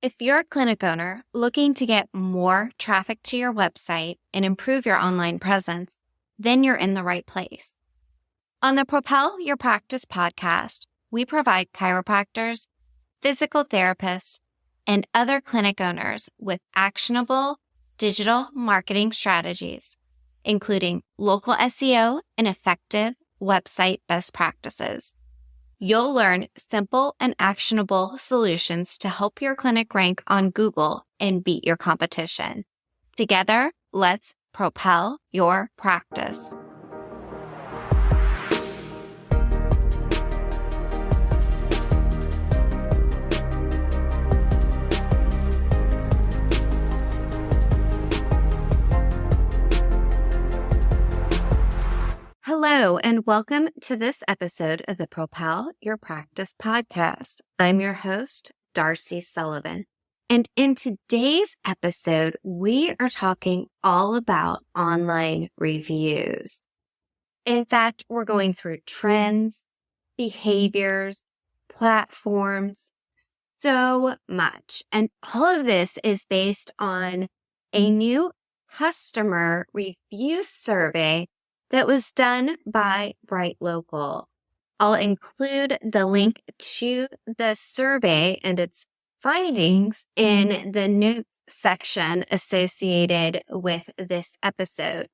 If you're a clinic owner looking to get more traffic to your website and improve your online presence, then you're in the right place. On the Propel Your Practice podcast, we provide chiropractors, physical therapists, and other clinic owners with actionable digital marketing strategies, including local SEO and effective website best practices. You'll learn simple and actionable solutions to help your clinic rank on Google and beat your competition. Together, let's propel your practice. Hello, and welcome to this episode of the Propel Your Practice podcast. I'm your host, Darcy Sullivan. And in today's episode, we are talking all about online reviews. In fact, we're going through trends, behaviors, platforms, so much. And all of this is based on a new customer review survey that was done by Bright Local. I'll include the link to the survey and its findings in the notes section associated with this episode.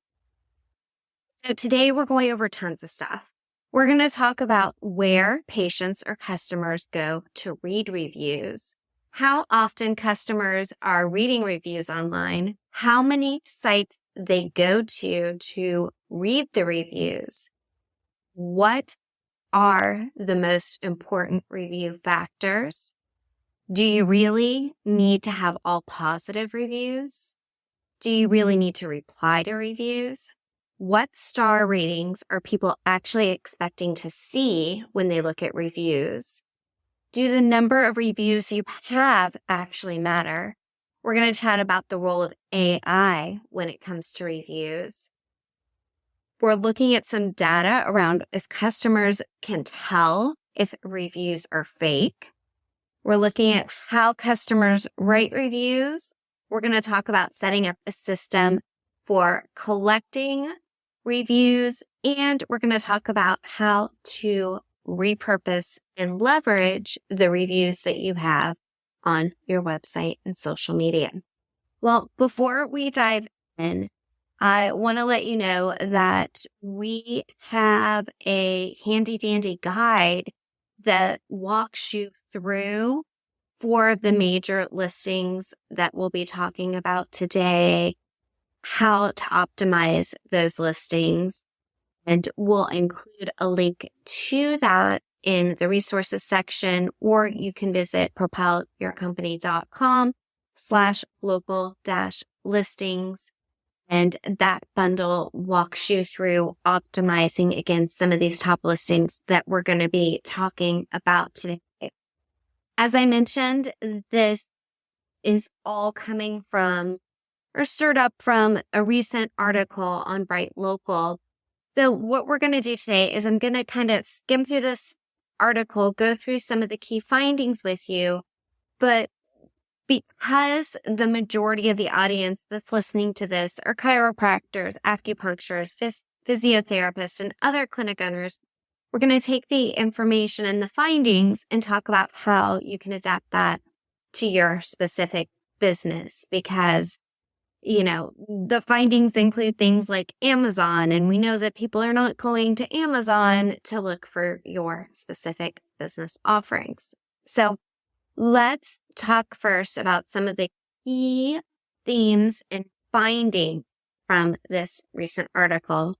So today we're going over tons of stuff. We're going to talk about where patients or customers go to read reviews, how often customers are reading reviews online, how many sites they go to read the reviews. What are the most important review factors? Do you really need to have all positive reviews? Do you really need to reply to reviews? What star ratings are people actually expecting to see when they look at reviews? Do the number of reviews you have actually matter? We're going to chat about the role of AI when it comes to reviews. We're looking at some data around if customers can tell if reviews are fake. We're looking at how customers write reviews. We're going to talk about setting up a system for collecting reviews, and we're going to talk about how to repurpose and leverage the reviews that you have on your website and social media. Well, before we dive in, I want to let you know that we have a handy dandy guide that walks you through 4 of the major listings that we'll be talking about today, how to optimize those listings, and we'll include a link to that in the resources section, or you can visit propelyourcompany.com/local-listings. And that bundle walks you through optimizing against some of these top listings that we're going to be talking about today. As I mentioned, this is all coming from or stirred up from a recent article on Bright Local. So what we're going to do today is I'm going to kind of skim through this article, go through some of the key findings with you, but because the majority of the audience that's listening to this are chiropractors, acupuncturists, physiotherapists, and other clinic owners, we're going to take the information and the findings and talk about how you can adapt that to your specific business, because the findings include things like Amazon, and we know that people are not going to Amazon to look for your specific business offerings. So let's talk first about some of the key themes and findings from this recent article.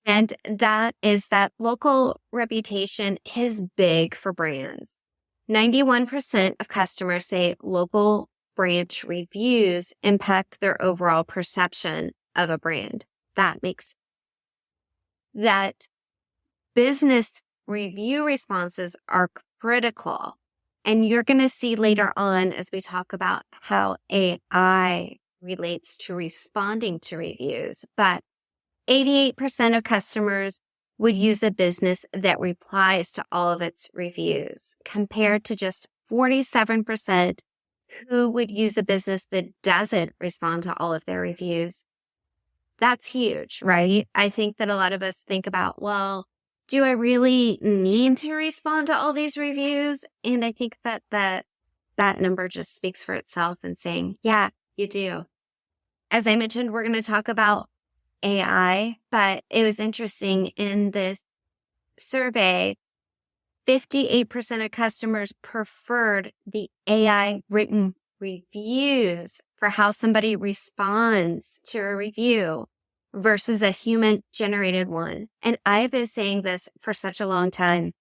And that is that local reputation is big for brands. 91% of customers say local branch reviews impact their overall perception of a brand. That makes that business review responses are critical. And you're going to see later on as we talk about how AI relates to responding to reviews. But 88% of customers would use a business that replies to all of its reviews, compared to just 47% who would use a business that doesn't respond to all of their reviews. That's huge, right? I think that a lot of us think about, well, do I really need to respond to all these reviews? And I think that number just speaks for itself and saying, yeah, you do. As I mentioned, we're going to talk about AI, but it was interesting in this survey, 58% of customers preferred the AI written reviews for how somebody responds to a review versus a human generated one. And I've been saying this for such a long time.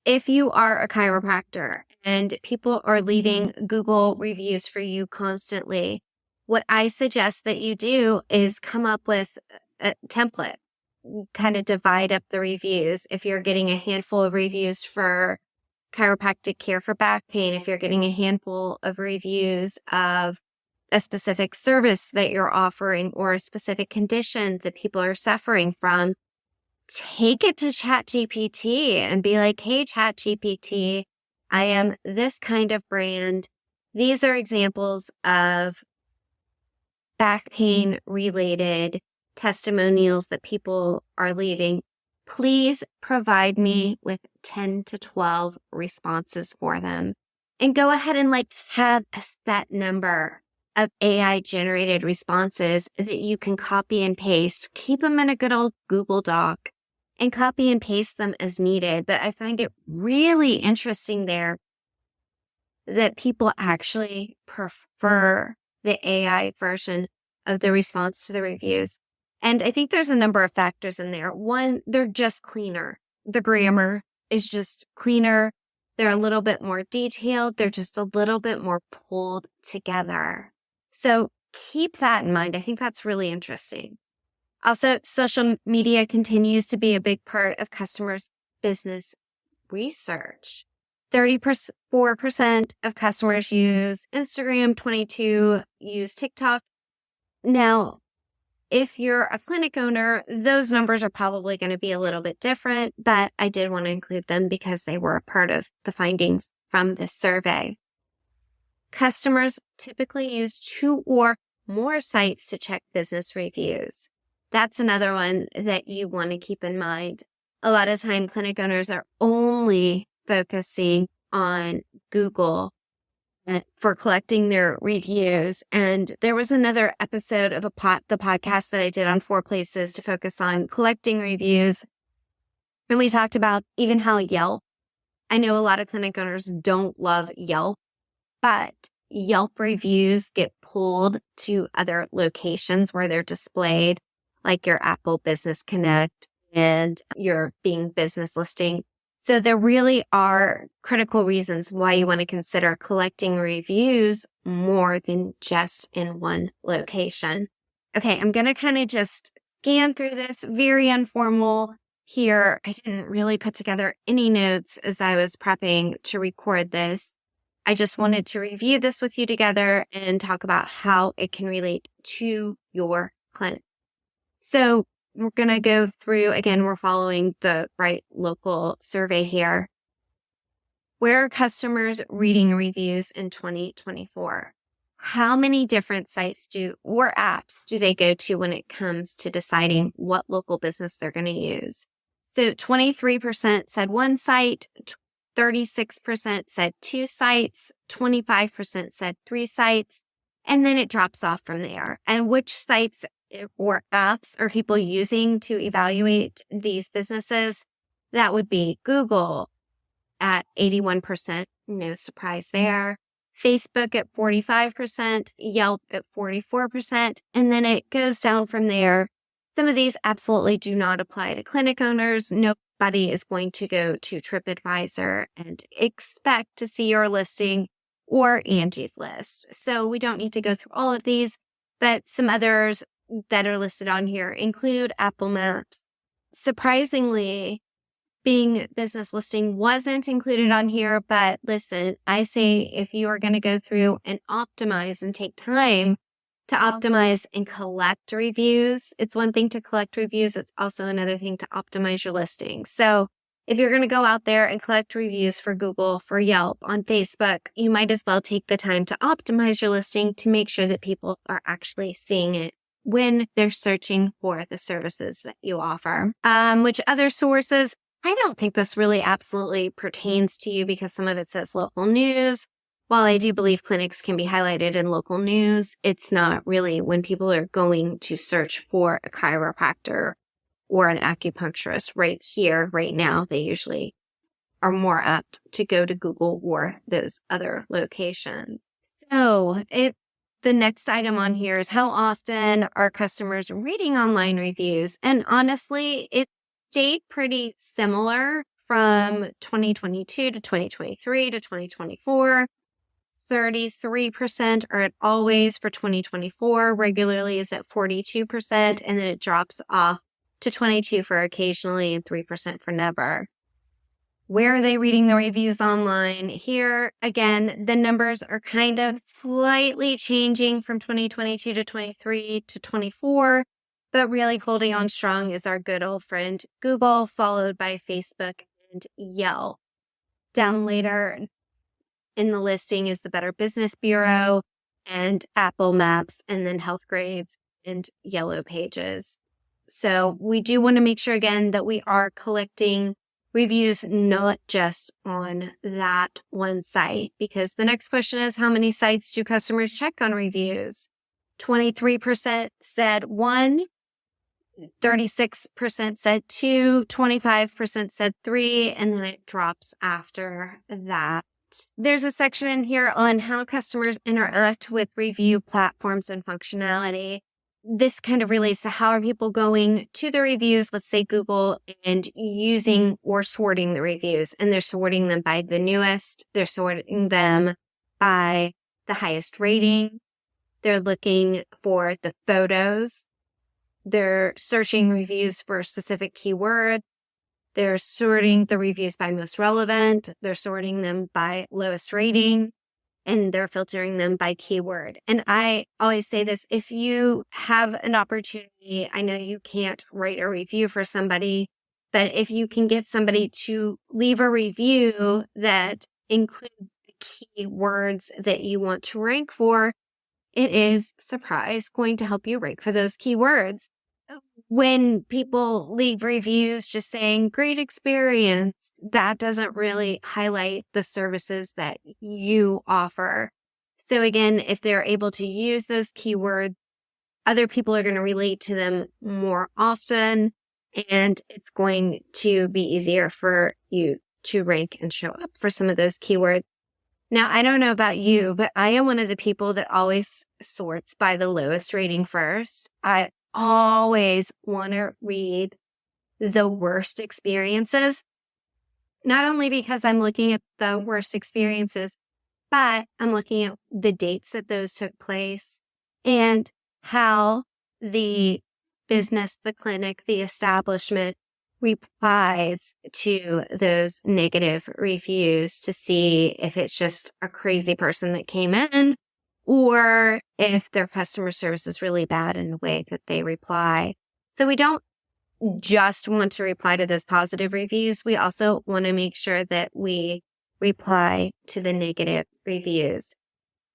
If you are a chiropractor and people are leaving Google reviews for you constantly, what I suggest that you do is come up with a template, kind of divide up the reviews. If you're getting a handful of reviews for chiropractic care for back pain, if you're getting a handful of reviews of a specific service that you're offering or a specific condition that people are suffering from, take it to ChatGPT and be like, hey, ChatGPT, I am this kind of brand. These are examples of back pain related testimonials that people are leaving. Please provide me with 10 to 12 responses for them. And go ahead and have a set number of AI generated responses that you can copy and paste. Keep them in a good old Google Doc and copy and paste them as needed. But I find it really interesting there that people actually prefer the AI version of the response to the reviews. And I think there's a number of factors in there. One, they're just cleaner. The grammar is just cleaner. They're a little bit more detailed. They're just a little bit more pulled together. So keep that in mind. I think that's really interesting. Also, social media continues to be a big part of customers' business research. 34% of customers use Instagram, 22% use TikTok. Now, if you're a clinic owner, those numbers are probably going to be a little bit different, but I did want to include them because they were a part of the findings from this survey. Customers typically use 2 or more sites to check business reviews. That's another one that you want to keep in mind. A lot of time, clinic owners are only focusing on Google for collecting their reviews. And there was another episode of the podcast that I did on 4 places to focus on collecting reviews. And we talked about even how Yelp, I know a lot of clinic owners don't love Yelp, but Yelp reviews get pulled to other locations where they're displayed, like your Apple Business Connect and your Bing Business Listing. So there really are critical reasons why you want to consider collecting reviews more than just in one location. Okay, I'm going to kind of just scan through this, very informal here. I didn't really put together any notes as I was prepping to record this. I just wanted to review this with you together and talk about how it can relate to your clinic. So we're going to go through, again, we're following the right local survey here. Where are customers reading reviews in 2024? How many different sites or apps do they go to when it comes to deciding what local business they're going to use? So 23% said 1 site, 36% said 2 sites, 25% said 3 sites, and then it drops off from there. And which sites or apps are people using to evaluate these businesses? That would be Google at 81%, no surprise there. Facebook at 45%, Yelp at 44%, and then it goes down from there. Some of these absolutely do not apply to clinic owners. Nobody is going to go to TripAdvisor and expect to see your listing or Angie's List. So we don't need to go through all of these, but some others that are listed on here include Apple Maps. Surprisingly, Bing Business Listing wasn't included on here, but listen, I say if you are going to go through and optimize and take time to optimize and collect reviews, it's one thing to collect reviews. It's also another thing to optimize your listing. So If you're going to go out there and collect reviews for Google, for Yelp, on Facebook, you might as well take the time to optimize your listing to make sure that people are actually seeing it when they're searching for the services that you offer. Which other sources? I don't think this really absolutely pertains to you because some of it says local news. While I do believe clinics can be highlighted in local news, it's not really when people are going to search for a chiropractor or an acupuncturist right here, right now. They usually are more apt to go to Google or those other locations. So the next item on here is how often are customers reading online reviews? And honestly, it stayed pretty similar from 2022 to 2023 to 2024. 33% are at always for 2024. Regularly is at 42%, and then it drops off to 22% for occasionally and 3% for never. Where are they reading the reviews online? Here, again, the numbers are kind of slightly changing from 2022 to 23 to 24, but really holding on strong is our good old friend Google, followed by Facebook and Yelp. Down later in the listing is the Better Business Bureau and Apple Maps, and then Health Grades and Yellow Pages. So we do want to make sure, again, that we are collecting reviews, not just on that one site, because the next question is, how many sites do customers check on reviews? 23% said 1, 36% said 2, 25% said 3, and then it drops after that. There's a section in here on how customers interact with review platforms and functionality. This kind of relates to how are people going to the reviews, let's say Google, and using or sorting the reviews. And they're sorting them by the newest. They're sorting them by the highest rating. They're looking for the photos. They're searching reviews for a specific keyword. They're sorting the reviews by most relevant. They're sorting them by lowest rating. And they're filtering them by keyword. And I always say this, if you have an opportunity, I know you can't write a review for somebody, but if you can get somebody to leave a review that includes the keywords that you want to rank for, it is, surprise, going to help you rank for those keywords. When people leave reviews just saying great experience, that doesn't really highlight the services that you offer. So again, if they're able to use those keywords, other people are going to relate to them more often, and it's going to be easier for you to rank and show up for some of those keywords. Now, I don't know about you, but I am one of the people that always sorts by the lowest rating first. I always want to read the worst experiences, not only because I'm looking at the worst experiences, but I'm looking at the dates that those took place and how the business, the clinic, the establishment replies to those negative reviews to see if it's just a crazy person that came in or if their customer service is really bad in the way that they reply. So we don't just want to reply to those positive reviews. We also want to make sure that we reply to the negative reviews.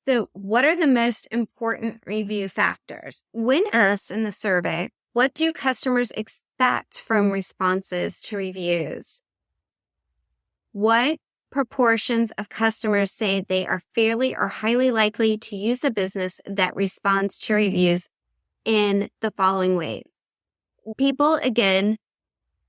So what are the most important review factors? When asked in the survey, what do customers expect from responses to reviews? What proportions of customers say they are fairly or highly likely to use a business that responds to reviews in the following ways? People, again,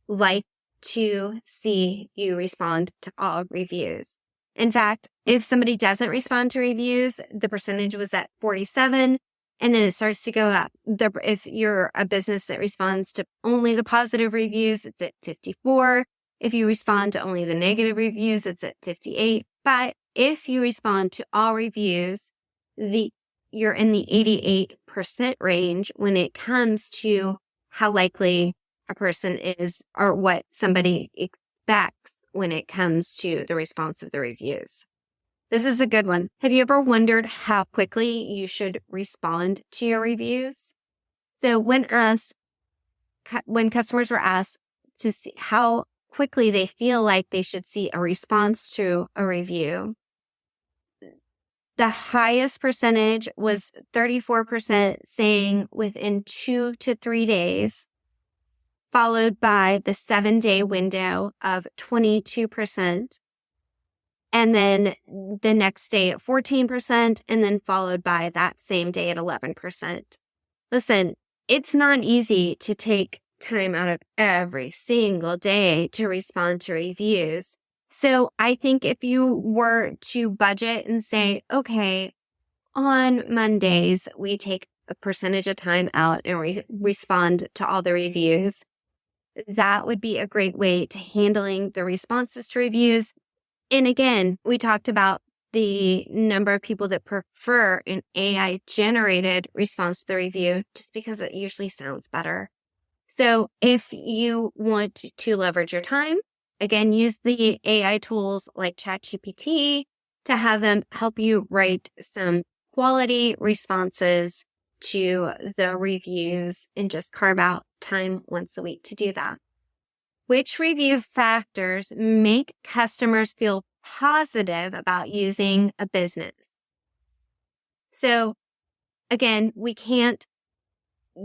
like to see you respond to all reviews. In fact, if somebody doesn't respond to reviews, the percentage was at 47, and then it starts to go up. If you're a business that responds to only the positive reviews, it's at 54. If you respond to only the negative reviews, it's at 58. But if you respond to all reviews, you're in the 88% range when it comes to how likely a person is or what somebody expects when it comes to the response of the reviews. This is a good one. Have you ever wondered how quickly you should respond to your reviews? So when customers were asked to see how quickly they feel like they should see a response to a review. The highest percentage was 34% saying within 2 to 3 days, followed by the 7-day window of 22%, and then the next day at 14%, and then followed by that same day at 11%. Listen, it's not easy to take time out of every single day to respond to reviews. So I think if you were to budget and say, okay, on Mondays, we take a percentage of time out and respond to all the reviews, that would be a great way to handling the responses to reviews. And again, we talked about the number of people that prefer an AI-generated response to the review just because it usually sounds better. So if you want to leverage your time, again, use the AI tools like ChatGPT to have them help you write some quality responses to the reviews and just carve out time once a week to do that. Which review factors make customers feel positive about using a business? So again, we can't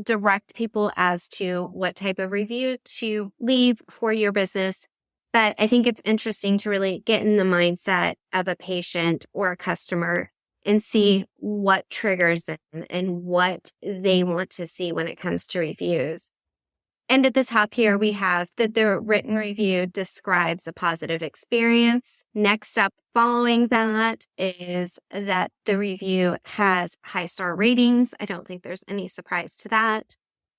direct people as to what type of review to leave for your business, but I think it's interesting to really get in the mindset of a patient or a customer and see what triggers them and what they want to see when it comes to reviews. And at the top here, we have that the written review describes a positive experience. Next up, following that is that the review has high-star ratings. I don't think there's any surprise to that.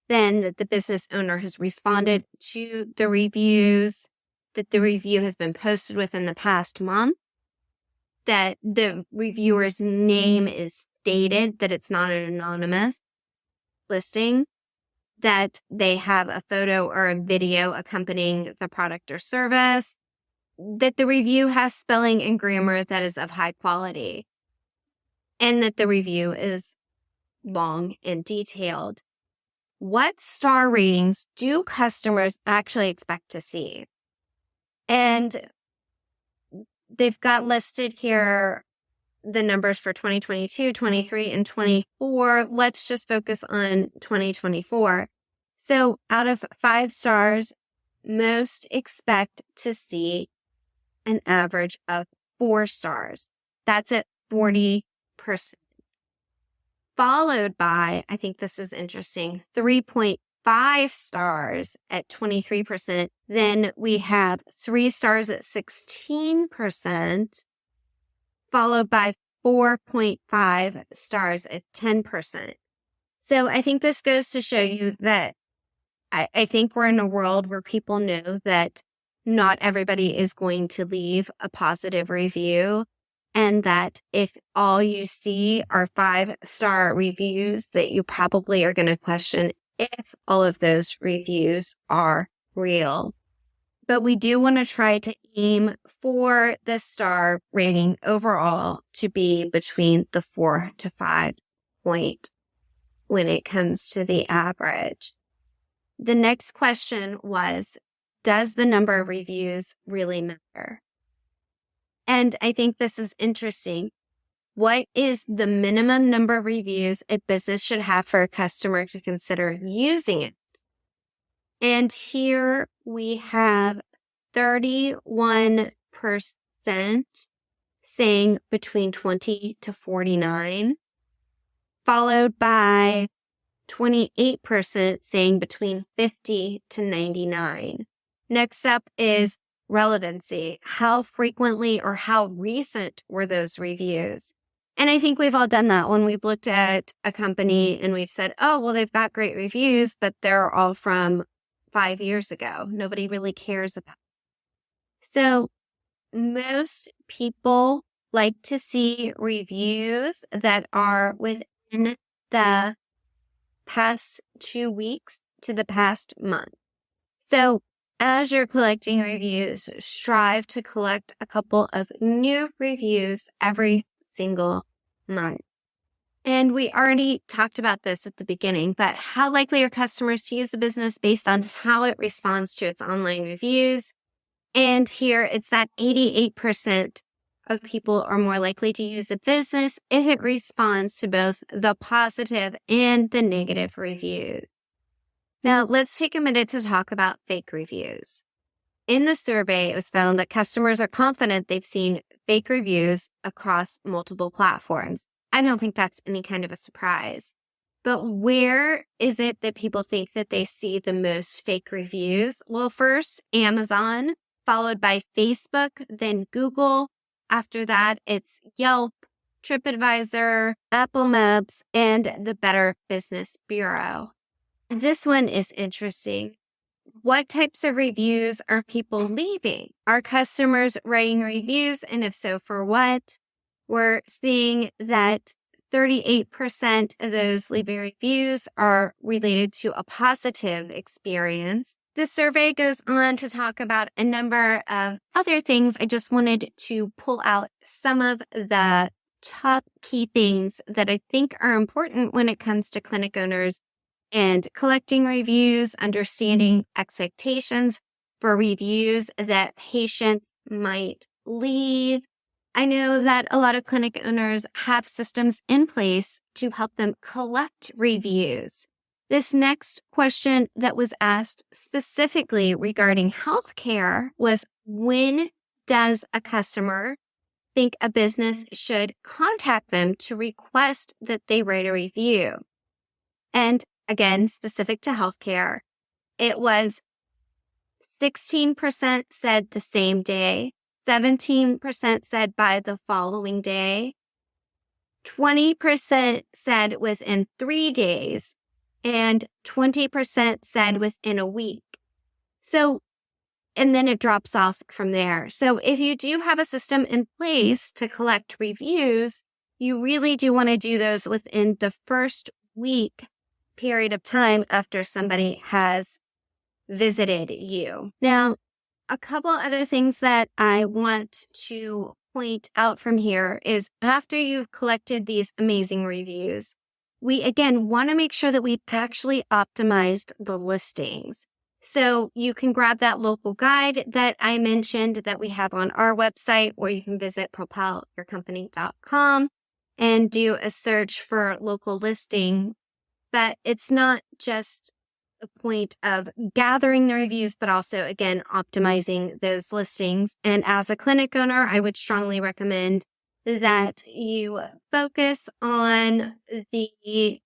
Then that the business owner has responded to the reviews, that the review has been posted within the past month, that the reviewer's name is stated, that it's not an anonymous listing, that they have a photo or a video accompanying the product or service, that the review has spelling and grammar that is of high quality, and that the review is long and detailed. What star ratings do customers actually expect to see? And they've got listed here the numbers for 2022, 23, and 24. Let's just focus on 2024. So out of 5 stars, most expect to see an average of 4 stars. That's at 40%. Followed by, I think this is interesting, 3.5 stars at 23%. Then we have 3 stars at 16%. Followed by 4.5 stars at 10%. So I think this goes to show you that I think we're in a world where people know that not everybody is going to leave a positive review, and that if all you see are 5-star reviews, that you probably are going to question if all of those reviews are real. But we do want to try to aim for the star rating overall to be between the 4 to 5 point when it comes to the average. The next question was, does the number of reviews really matter? And I think this is interesting. What is the minimum number of reviews a business should have for a customer to consider using it? And here we have 31% saying between 20 to 49, followed by 28% saying between 50 to 99. Next up is relevancy. How frequently or how recent were those reviews? And I think we've all done that when we've looked at a company and we've said, oh, well, they've got great reviews, but they're all from 5 years ago. Nobody really cares about it. So most people like to see reviews that are within the past 2 weeks to the past month. So as you're collecting reviews, strive to collect a couple of new reviews every single month. And we already talked about this at the beginning, but how likely are customers to use the business based on how it responds to its online reviews? And here it's that 88% of people are more likely to use a business if it responds to both the positive and the negative reviews. Now, let's take a minute to talk about fake reviews. In the survey, it was found that customers are confident they've seen fake reviews across multiple platforms. I don't think that's any kind of a surprise. But where is it that people think that they see the most fake reviews? Well, first, Amazon, followed by Facebook, then Google. After that, it's Yelp, TripAdvisor, Apple Maps, and the Better Business Bureau. This one is interesting. What types of reviews are people leaving? Are customers writing reviews? And if so, for what? We're seeing that 38% of those leaving reviews are related to a positive experience. The survey goes on to talk about a number of other things. I just wanted to pull out some of the top key things that I think are important when it comes to clinic owners and collecting reviews, understanding expectations for reviews that patients might leave. I know that a lot of clinic owners have systems in place to help them collect reviews. This next question that was asked specifically regarding healthcare was, when does a customer think a business should contact them to request that they write a review? And again, specific to healthcare, it was 16% said the same day, 17% said by the following day, 20% said within 3 days, and 20% said within a week. So, and then it drops off from there. So if you do have a system in place to collect reviews, you really do want to do those within the first week period of time after somebody has visited you. Now, a couple other things that I want to point out from here is, after you've collected these amazing reviews, we again want to make sure that we've actually optimized the listings. So you can grab that local guide that I mentioned that we have on our website, or you can visit propelyourcompany.com and do a search for local listings. But it's not just the point of gathering the reviews, but also, again, optimizing those listings. And as a clinic owner, I would strongly recommend that you focus on the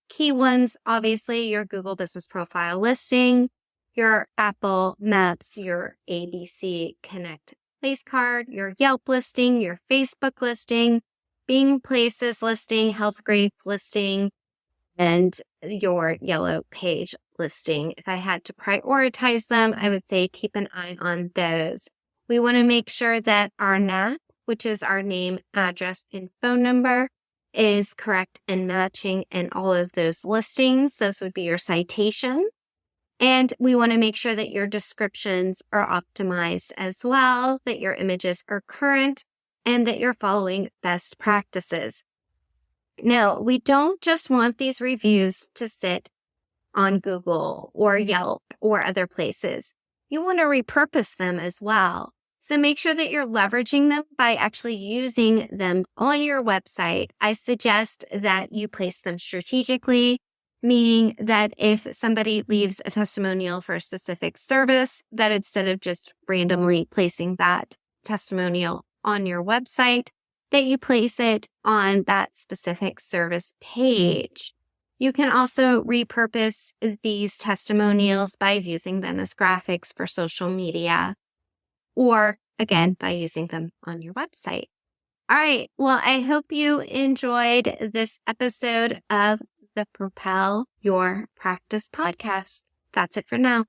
key ones. Obviously, your Google Business Profile listing, your Apple Maps, your ABC Connect place card, your Yelp listing, your Facebook listing, Bing Places listing, Health Grade listing, and your Yellow Page listing. If I had to prioritize them, I would say keep an eye on those. We want to make sure that our NAP, which is our name, address, and phone number, is correct and matching in all of those listings. Those would be your citations. And we want to make sure that your descriptions are optimized as well, that your images are current, and that you're following best practices. Now, we don't just want these reviews to sit on Google or Yelp or other places. You want to repurpose them as well. So make sure that you're leveraging them by actually using them on your website. I suggest that you place them strategically, meaning that if somebody leaves a testimonial for a specific service, that instead of just randomly placing that testimonial on your website, that you place it on that specific service page. You can also repurpose these testimonials by using them as graphics for social media, or again, by using them on your website. All right. Well, I hope you enjoyed this episode of the Propel Your Practice podcast. That's it for now.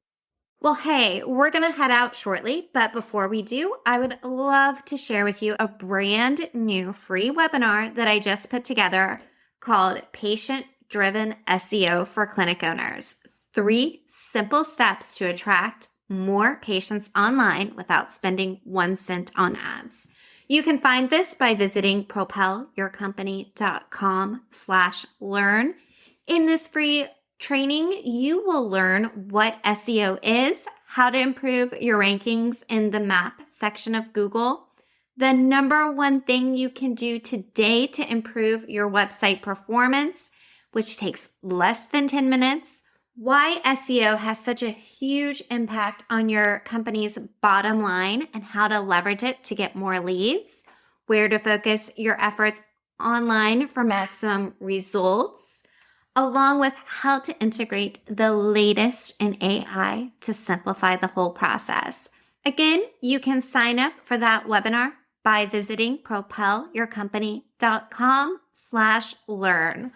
Well, hey, we're going to head out shortly, but before we do, I would love to share with you a brand new free webinar that I just put together called Patient Driven SEO for Clinic Owners. 3 simple steps to attract more patients online without spending 1 cent on ads. You can find this by visiting propelyourcompany.com/learn. In this free training, you will learn what SEO is, how to improve your rankings in the map section of Google, the number one thing you can do today to improve your website performance, which takes less than 10 minutes, why SEO has such a huge impact on your company's bottom line and how to leverage it to get more leads, where to focus your efforts online for maximum results, along with how to integrate the latest in AI to simplify the whole process. Again, you can sign up for that webinar by visiting propelyourcompany.com/learn.